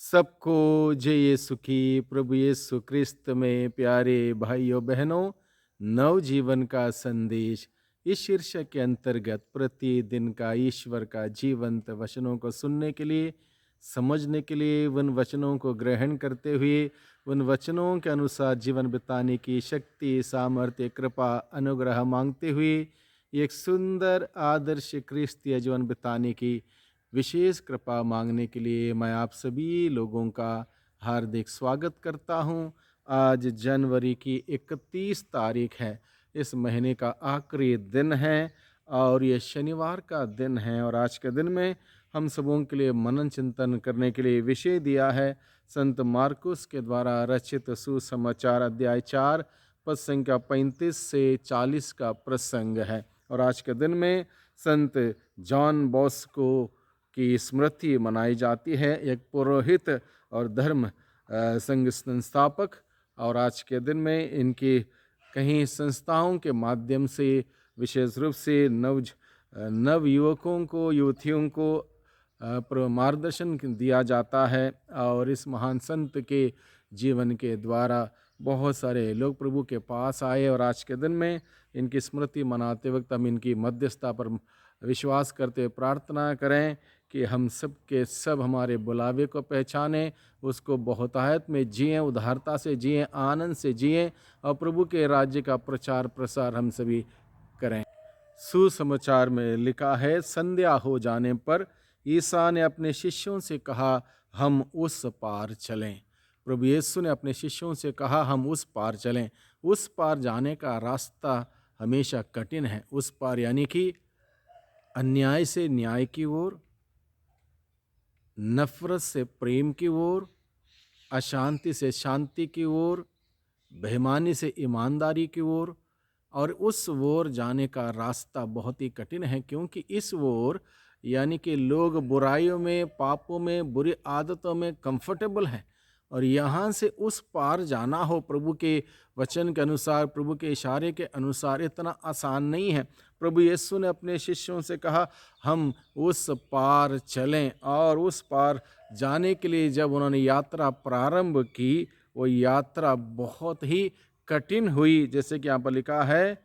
सबको जय यीशु की। प्रभु यीशु क्रिस्त में प्यारे भाइयों बहनों, नवजीवन का संदेश इस शीर्षक के अंतर्गत प्रतिदिन का ईश्वर का जीवंत वचनों को सुनने के लिए, समझने के लिए, उन वचनों को ग्रहण करते हुए उन वचनों के अनुसार जीवन बिताने की शक्ति, सामर्थ्य, कृपा, अनुग्रह मांगते हुए एक सुंदर आदर्श क्रिस्तीय जीवन बिताने की विशेष कृपा मांगने के लिए मैं आप सभी लोगों का हार्दिक स्वागत करता हूं। आज जनवरी की 31 तारीख है। इस महीने का आखिरी दिन है और ये शनिवार का दिन है। और आज के दिन में हम सबों के लिए मनन चिंतन करने के लिए विषय दिया है संत मार्कुस के द्वारा रचित सुसमाचार अध्याय 4 पद संख्या 35 से 40 का प्रसंग है। और आज के दिन में संत जॉन बॉस्को की स्मृति मनाई जाती है, एक पुरोहित और धर्म संघ संस्थापक। और आज के दिन में इनकी कई संस्थाओं के माध्यम से विशेष रूप से नव युवकों को, युवतियों को मार्गदर्शन दिया जाता है। और इस महान संत के जीवन के द्वारा बहुत सारे लोग प्रभु के पास आए। और आज के दिन में इनकी स्मृति मनाते वक्त हम इनकी मध्यस्थता पर विश्वास करते प्रार्थना करें कि हम सब के सब हमारे बुलावे को पहचानें, उसको बहुतायत में जिएं, उदारता से जिएं, आनंद से जिएं और प्रभु के राज्य का प्रचार प्रसार हम सभी करें। सुसमाचार में लिखा है, संध्या हो जाने पर ईसा ने अपने शिष्यों से कहा, हम उस पार चलें। प्रभु यीशु ने अपने शिष्यों से कहा, हम उस पार चलें। उस पार जाने का रास्ता हमेशा कठिन है। उस पार यानी कि अन्याय से न्याय की ओर, नफरत से प्रेम की ओर, अशांति से शांति की ओर, बेईमानी से ईमानदारी की ओर। और उस ओर जाने का रास्ता बहुत ही कठिन है, क्योंकि इस ओर यानी कि लोग बुराइयों में, पापों में, बुरी आदतों में कंफर्टेबल हैं। और यहाँ से उस पार जाना हो प्रभु के वचन के अनुसार, प्रभु के इशारे के अनुसार, इतना आसान नहीं है। प्रभु यीशु ने अपने शिष्यों से कहा, हम उस पार चलें। और उस पार जाने के लिए जब उन्होंने यात्रा प्रारंभ की, वो यात्रा बहुत ही कठिन हुई। जैसे कि यहाँ पर लिखा है,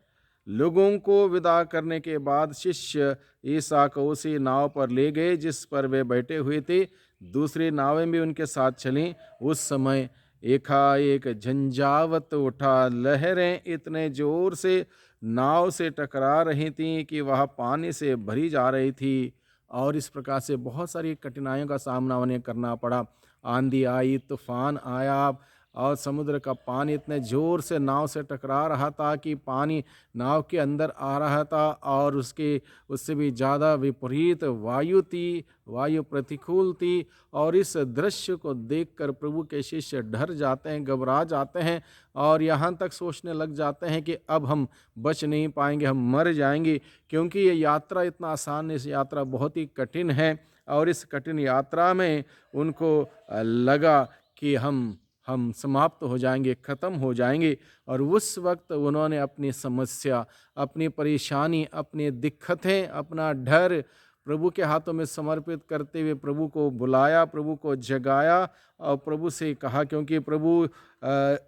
लोगों को विदा करने के बाद शिष्य ईसा को उसी नाव पर ले गए जिस पर वे बैठे हुए थे। दूसरी नावें भी उनके साथ चलीं। उस समय एकाएक झंझावत उठा। लहरें इतने जोर से नाव से टकरा रही थीं कि वह पानी से भरी जा रही थी। और इस प्रकार से बहुत सारी कठिनाइयों का सामना उन्हें करना पड़ा। आंधी आई, तूफान आया और समुद्र का पानी इतने ज़ोर से नाव से टकरा रहा था कि पानी नाव के अंदर आ रहा था। और उससे भी ज़्यादा विपरीत वायु थी, वायु प्रतिकूल थी। और इस दृश्य को देखकर प्रभु के शिष्य डर जाते हैं, घबरा जाते हैं और यहाँ तक सोचने लग जाते हैं कि अब हम बच नहीं पाएंगे, हम मर जाएंगे, क्योंकि ये यात्रा इतना आसान नहीं, इस यात्रा बहुत ही कठिन है। और इस कठिन यात्रा में उनको लगा कि हम समाप्त हो जाएंगे, ख़त्म हो जाएंगे। और उस वक्त उन्होंने अपनी समस्या, अपनी परेशानी, अपनी दिक्कतें, अपना डर प्रभु के हाथों में समर्पित करते हुए प्रभु को बुलाया, प्रभु को जगाया और प्रभु से कहा, क्योंकि प्रभु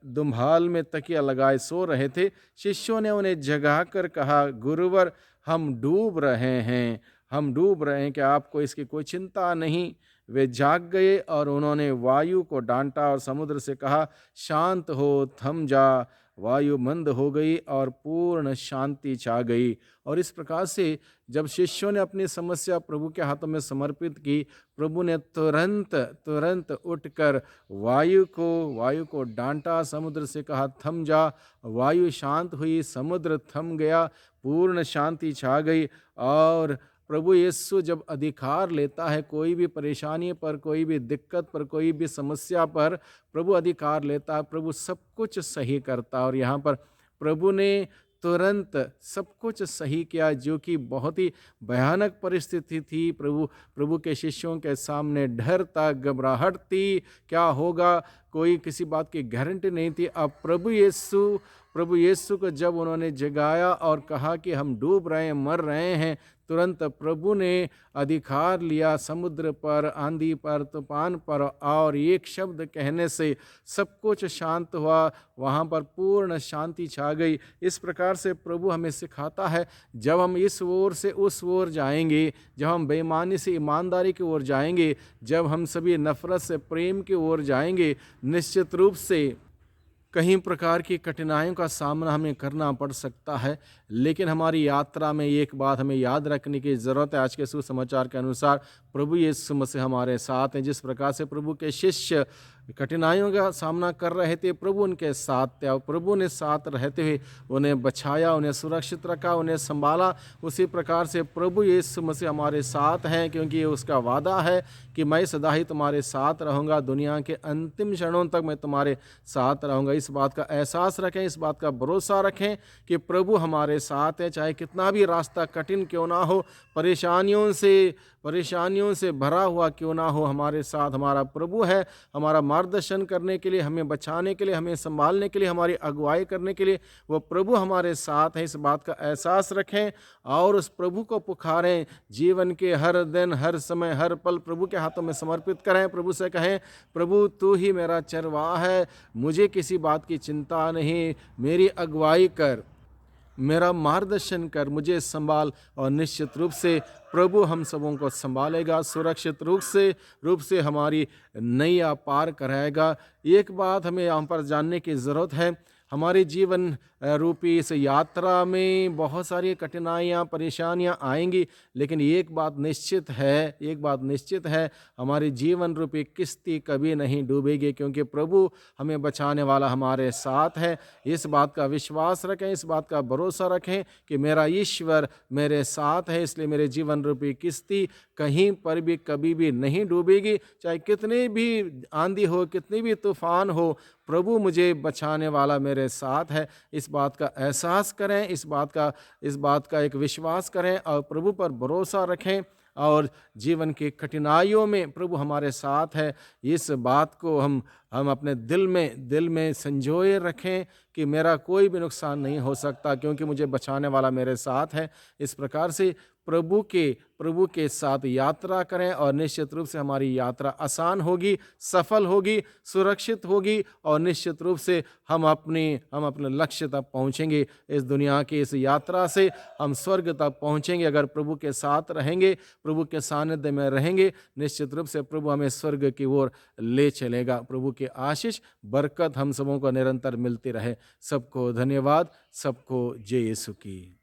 दुम्हाल में तकिया लगाए सो रहे थे। शिष्यों ने उन्हें जगा कर कहा, गुरुवर हम डूब रहे हैं, हम डूब रहे हैं, क्या आपको इसकी कोई चिंता नहीं? वे जाग गए और उन्होंने वायु को डांटा और समुद्र से कहा, शांत हो, थम जा। वायु मंद हो गई और पूर्ण शांति छा गई। और इस प्रकार से जब शिष्यों ने अपनी समस्या प्रभु के हाथों में समर्पित की, प्रभु ने तुरंत उठकर वायु को डांटा, समुद्र से कहा, थम जा। वायु शांत हुई, समुद्र थम गया, पूर्ण शांति छा गई। और प्रभु यीशु जब अधिकार लेता है कोई भी परेशानी पर, कोई भी दिक्कत पर, कोई भी समस्या पर, प्रभु अधिकार लेता है, प्रभु सब कुछ सही करता है। और यहाँ पर प्रभु ने तुरंत सब कुछ सही किया, जो कि बहुत ही भयानक परिस्थिति थी। प्रभु के शिष्यों के सामने डर था, घबराहट थी, क्या होगा, कोई किसी बात की गारंटी नहीं थी। अब प्रभु यीशु को जब उन्होंने जगाया और कहा कि हम डूब रहे हैं, मर रहे हैं, तुरंत प्रभु ने अधिकार लिया समुद्र पर, आंधी पर, तूफान पर, और एक शब्द कहने से सब कुछ शांत हुआ। वहाँ पर पूर्ण शांति छा गई। इस प्रकार से प्रभु हमें सिखाता है, जब हम इस ओर से उस ओर जाएंगे, जब हम बेईमानी से ईमानदारी की ओर जाएंगे, जब हम सभी नफ़रत से प्रेम की ओर जाएंगे, निश्चित रूप से कई प्रकार की कठिनाइयों का सामना हमें करना पड़ सकता है। लेकिन हमारी यात्रा में एक बात हमें याद रखने की ज़रूरत है। आज के सुसमाचार के अनुसार प्रभु यीशु मसीह हमारे साथ हैं। जिस प्रकार से प्रभु के शिष्य कठिनाइयों का सामना कर रहे थे, प्रभु उनके साथ थे, और प्रभु ने साथ रहते हुए उन्हें बचाया, उन्हें सुरक्षित रखा, उन्हें संभाला। उसी प्रकार से प्रभु यीशु मसीह हमारे साथ हैं, क्योंकि ये उसका वादा है कि मैं सदा ही तुम्हारे साथ रहूँगा, दुनिया के अंतिम क्षणों तक मैं तुम्हारे साथ रहूँगा। इस बात का एहसास रखें, इस बात का भरोसा रखें कि प्रभु हमारे साथ है। चाहे कितना भी रास्ता कठिन क्यों ना हो, परेशानियों से भरा हुआ क्यों ना हो, हमारे साथ हमारा प्रभु है। हमारा मार्गदर्शन करने के लिए, हमें बचाने के लिए, हमें संभालने के लिए, हमारी अगुवाई करने के लिए वो प्रभु हमारे साथ है। इस बात का एहसास रखें और उस प्रभु को पुकारें। जीवन के हर दिन, हर समय, हर पल प्रभु के हाथों में समर्पित करें। प्रभु से कहें, प्रभु तू ही मेरा चरवाहा है, मुझे किसी बात की चिंता नहीं, मेरी अगुवाई कर, मेरा मार्गदर्शन कर, मुझे संभाल। और निश्चित रूप से प्रभु हम सबों को संभालेगा, सुरक्षित रूप से हमारी नैया पार कराएगा। एक बात हमें यहाँ पर जानने की ज़रूरत है, हमारे जीवन रूपी इस यात्रा में बहुत सारी कठिनाइयाँ, परेशानियाँ आएंगी, लेकिन एक बात निश्चित है, हमारी जीवन रूपी किश्ती कभी नहीं डूबेगी, क्योंकि प्रभु हमें बचाने वाला हमारे साथ है। इस बात का विश्वास रखें, इस बात का भरोसा रखें कि मेरा ईश्वर मेरे साथ है, इसलिए मेरे जीवन रूपी किश्ती कहीं पर भी कभी भी नहीं डूबेगी। चाहे कितनी भी आंधी हो, कितनी भी तूफान हो, प्रभु मुझे बचाने वाला मेरे साथ है। इस बात का एहसास करें, इस बात का एक विश्वास करें और प्रभु पर भरोसा रखें, और जीवन की कठिनाइयों में प्रभु हमारे साथ है। इस बात को हम अपने दिल में संजोए रखें कि मेरा कोई भी नुकसान नहीं हो सकता, क्योंकि मुझे बचाने वाला मेरे साथ है। इस प्रकार से प्रभु के साथ यात्रा करें, और निश्चित रूप से हमारी यात्रा आसान होगी, सफल होगी, सुरक्षित होगी, और निश्चित रूप से हम अपने लक्ष्य तक पहुंचेंगे। इस दुनिया की इस यात्रा से हम स्वर्ग तक पहुंचेंगे अगर प्रभु के साथ रहेंगे, प्रभु के सानिध्य में रहेंगे। निश्चित रूप से प्रभु हमें स्वर्ग की ओर ले चलेगा। प्रभु की आशीष, बरकत हम सबों को निरंतर मिलती रहे। सबको धन्यवाद, सबको जय यीशु की।